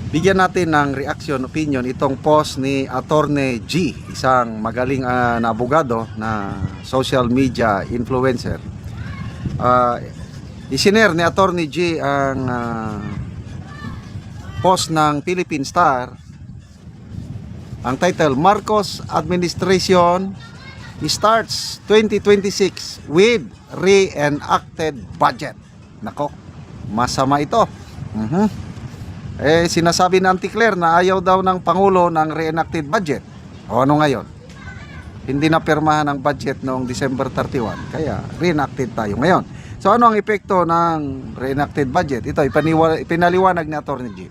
Bigyan natin ng reaction, opinion itong post ni Attorney G, isang magaling na abogado na social media influencer. Isinare ni Attorney G ang post ng Philippine Star. Ang title, Marcos Administration starts 2026 with reenacted budget. Nako, masama ito. Sinasabi ng Anticler na ayaw daw ng Pangulo ng reenacted budget. O ano ngayon? Hindi na pirmahan ang budget noong December 31. Kaya reenacted tayo ngayon. So ano ang epekto ng reenacted budget? Ito, ipinaliwanag ni Atty. G.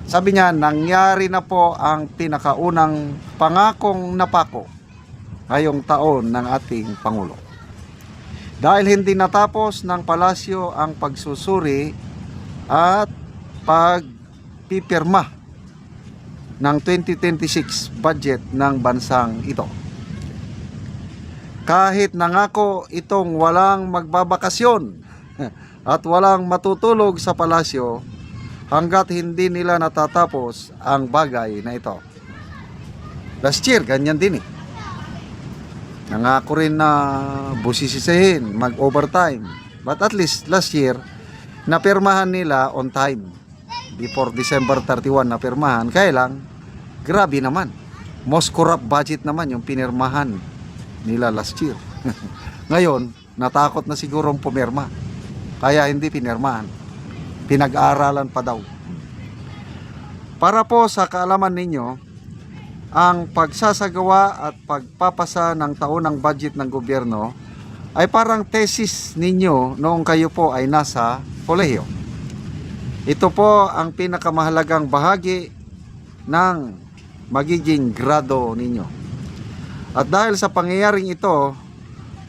Sabi niya, nangyari na po ang pinakaunang pangakong napako ngayong taon ng ating Pangulo. Dahil hindi natapos ng palasyo ang pagsusuri at pagpipirma ng 2026 budget ng bansang ito. Kahit nangako itong walang magbabakasyon at walang matutulog sa palasyo hanggat hindi nila natatapos ang bagay na ito. Last year, ganyan din eh. Nangako rin na busisihin, mag-overtime. But at least last year, napirmahan nila on time. Before December 31 na pirmahan. Kaya lang, grabe naman. Most corrupt budget naman yung pinirmahan nila last year. Ngayon, natakot na sigurong pumirma. Kaya hindi pinirmahan. Pinag-aaralan pa daw. Para po sa kaalaman ninyo, ang pagsasagawa at pagpapasa ng taunang budget ng gobyerno ay parang thesis ninyo noong kayo po ay nasa kolehiyo. Ito po ang pinakamahalagang bahagi ng magiging grado ninyo. At dahil sa pangyayaring ito,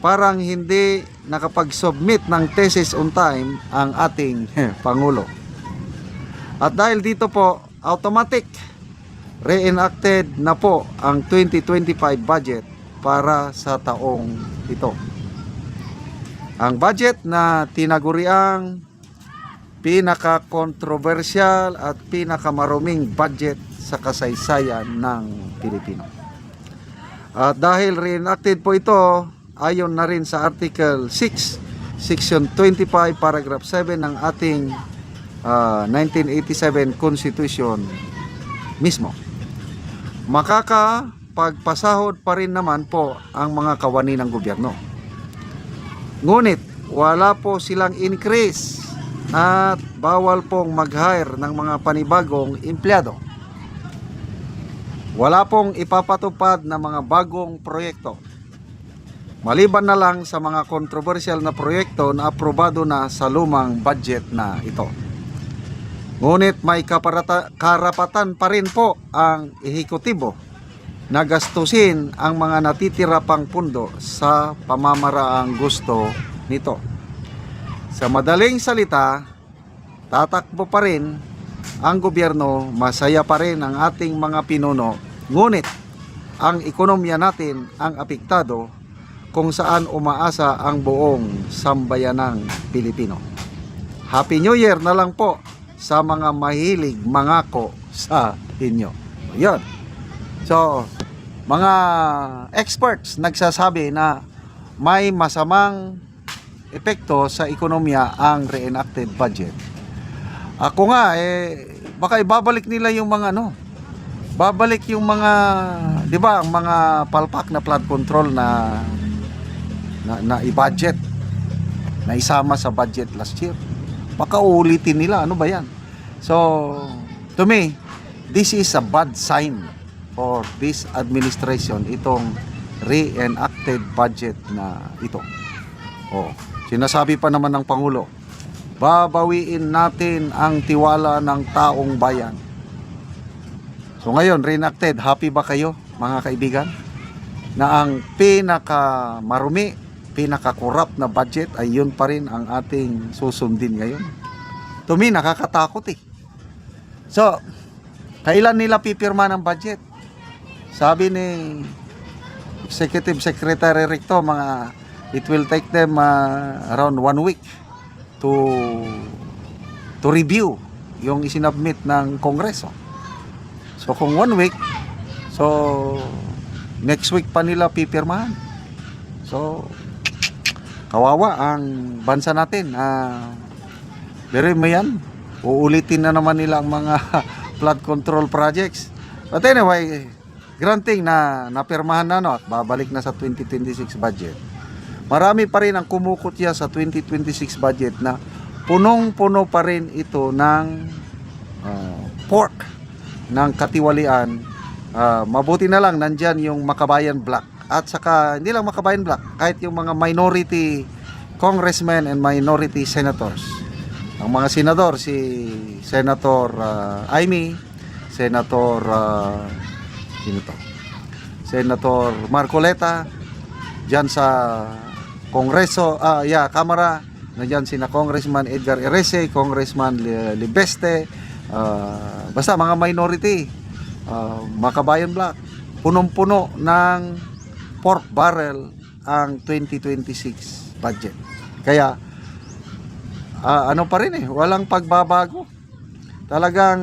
parang hindi nakapag-submit ng thesis on time ang ating Pangulo. At dahil dito po, automatic reenacted na po ang 2025 budget para sa taong ito. Ang budget na tinaguriang pinaka-controversial at pinakamaruming budget sa kasaysayan ng Pilipino. At dahil reenacted po ito, ayon na rin sa Article 6, Section 25, Paragraph 7 ng ating 1987 Constitution mismo. Makakapagpasahod pa rin naman po ang mga kawani ng gobyerno. Ngunit wala po silang increase at bawal pong mag-hire ng mga panibagong empleyado. Wala pong ipapatupad na mga bagong proyekto. Maliban na lang sa mga controversial na proyekto na aprobado na sa lumang budget na ito. Ngunit may karapatan pa rin po ang ehekutibo na gastusin ang mga natitira pang pundo sa pamamaraang gusto nito. Sa madaling salita, tatakbo pa rin ang gobyerno, masaya pa rin ang ating mga pinuno, ngunit ang ekonomiya natin ang apektado kung saan umaasa ang buong sambayanang Pilipino. Happy New Year na lang po sa mga mahilig mangako sa inyo. Yan. So, mga experts nagsasabi na may masamang epekto sa ekonomiya ang reenacted budget. Ako nga baka ibabalik nila yung mga babalik yung mga, 'di ba, ang mga palpak na flood control na i-budget na isama sa budget last year. Baka ulitin nila, ano ba yan? So, to me, this is a bad sign for this administration, itong reenacted budget na ito. Sinasabi pa naman ng Pangulo, babawiin natin ang tiwala ng taong bayan. So ngayon, reenacted, happy ba kayo mga kaibigan? Na ang pinakamarumi, pinaka-corrupt na budget ay yun pa rin ang ating susundin ngayon. To me, nakakatakot eh. So, kailan nila pipirma ng budget? Sabi ni Executive Secretary Recto, it will take them around 1 week to review yung isinabmit ng Kongreso. So kung 1 week, so next week pa nila pipirmahan. So kawawa ang bansa natin. Pero mo yan, uulitin na naman nila ang mga flood control projects. But anyway, granting na napirmahan na, no, at babalik na sa 2026 budget. Marami pa rin ang kumukutya sa 2026 budget na punong-puno pa rin ito ng pork ng katiwalian. Mabuti na lang nandyan yung Makabayan Black, at saka hindi lang Makabayan Black, kahit yung mga minority congressmen and minority senators. Ang mga senador, si Senator Amy, Senator sino to? Senator Marcoleta, diyan sa Kongreso, Kamara, nandiyan sina Congressman Edgar Erese, Congressman Libeste, basta mga minority, Makabayan Black, punong-puno ng pork barrel ang 2026 budget. Kaya ano pa rin walang pagbabago. Talagang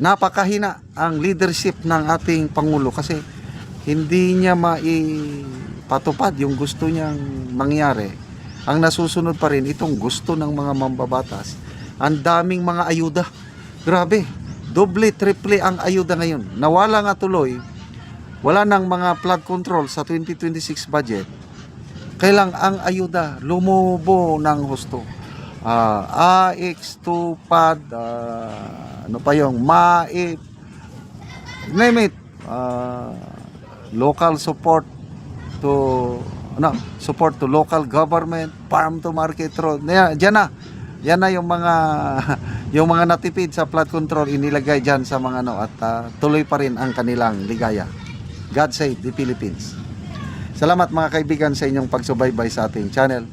napakahina ang leadership ng ating Pangulo kasi hindi niya maipatupad yung gusto niyang mangyari. Ang nasusunod pa rin itong gusto ng mga mambabatas. Ang daming mga ayuda. Grabe, doble, triple ang ayuda ngayon. Nawala nga tuloy, wala nang mga flood control sa 2026 budget. Kailang ang ayuda lumubo ng husto. AX, TUPAD, ano pa yung MAIP, name it, local support to support to local government, farm to market road. Yan na yung mga yung mga natipid sa flood control inilagay diyan sa mga at tuloy pa rin ang kanilang ligaya. God save the Philippines. Salamat mga kaibigan sa inyong pagsubaybay sa ating channel.